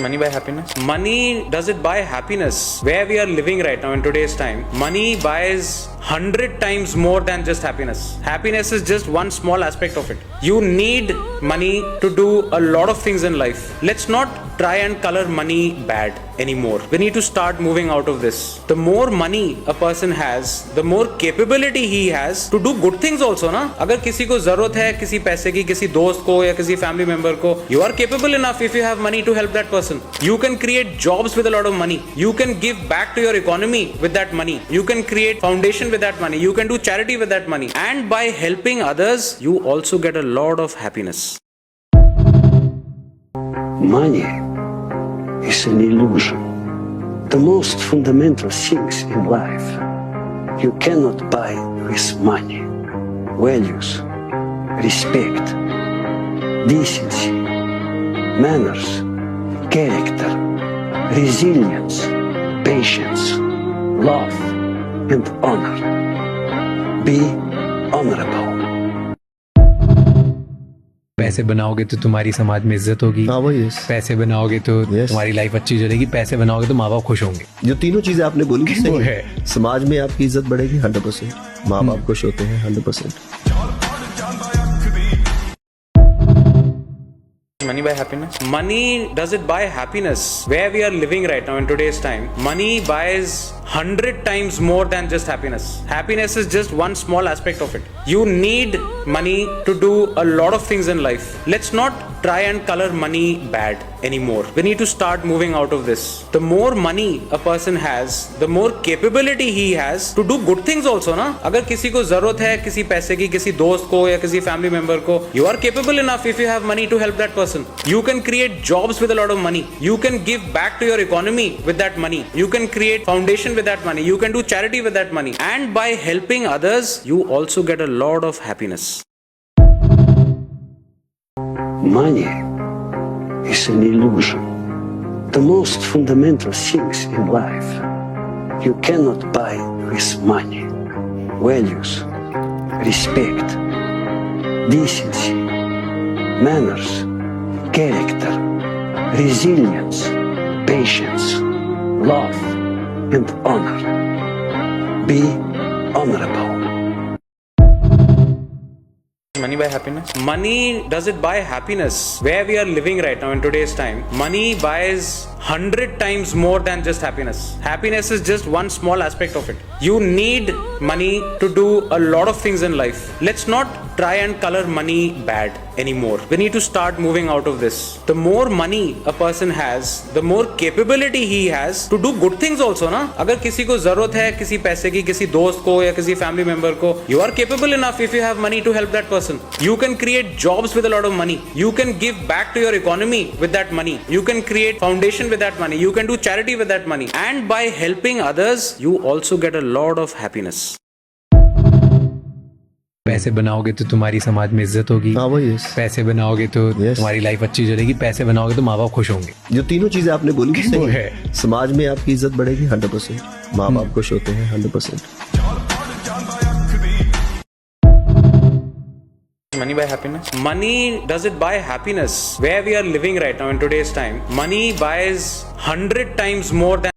Money buy happiness? Money, does it buy happiness? Where we are living right now in today's time, money buys 100 times more than just happiness. Happiness is just one small aspect of it. You need money to do a lot of things in life. Let's not try and color money bad anymore. We need to start moving out of this. The more money a person has, the more capability he has to do good things also, ना? अगर किसी को जरूरत है किसी पैसे की, किसी दोस्त को या किसी family member को, you are capable enough if you have money to help that person. You can create jobs with a lot of money. You can give back to your economy with that money. You can create foundation with that money. You can do charity with that money. And by helping others, you also get a lot of happiness. Money is an illusion. The most fundamental things in life you cannot buy with money. Values, respect, decency, manners, character, resilience, patience, love, and honor. Be honorable. पैसे बनाओगे तो तुम्हारी समाज में इज्जत होगी। हाँ वो यस। पैसे बनाओगे तो तुम्हारी लाइफ अच्छी चलेगी। पैसे बनाओगे तो माँ बाप खुश होंगे। जो तीनों चीजें आपने बोली वो सही है। समाज में आपकी इज्जत बढ़ेगी 100%, माँ बाप खुश होते हैं 100%। Money buy happiness? Money, does it buy happiness? Where we are living right now in today's time, money buys 100 times more than just happiness. Happiness is just one small aspect of it. You need money to do a lot of things in life. Let's not try and color money bad anymore. We need to start moving out of this. The more money a person has, the more capability he has to do good things also, ना? अगर किसी को जरूरत है किसी पैसे की, किसी दोस्त को या किसी family member को, you are capable enough if you have money to help that person. You can create jobs with a lot of money. You can give back to your economy with that money. You can create foundation with that money. You can do charity with that money. And by helping others, you also get a lot of happiness. Money is an illusion. The most fundamental things in life you cannot buy with money. Values, respect, decency, manners, character, resilience, patience, love, and honor. Be honorable. Money buy happiness? Money, does it buy happiness? Where we are living right now in today's time, money buys 100 times more than just happiness. Happiness is just one small aspect of it. You need money to do a lot of things in life. Let's not try and color money bad anymore. We need to start moving out of this. The more money a person has, the more capability he has to do good things also, ना? अगर किसी को जरूरत है किसी पैसे की, किसी दोस्त को या किसी family member को, you are capable enough if you have money to help that person. You can create jobs with a lot of money. You can give back to your economy with that money. You can create foundation with that money. You can do charity with that money. And by helping others, you also get a lot of happiness. पैसे बनाओगे तो तुम्हारी समाज में इज्जत होगी। हाँ वो यस। पैसे बनाओगे तो तुम्हारी लाइफ अच्छी चलेगी। पैसे बनाओगे तो माँ बाप खुश होंगे। जो तीनों चीजें आपने बोली वो सही है। समाज में आपकी इज्जत बढ़ेगी 100%, माँ बाप खुश होते हैं 100%। Money buy happiness? Money, does it buy happiness? Where we are living right now in today's time, money buys 100 times more than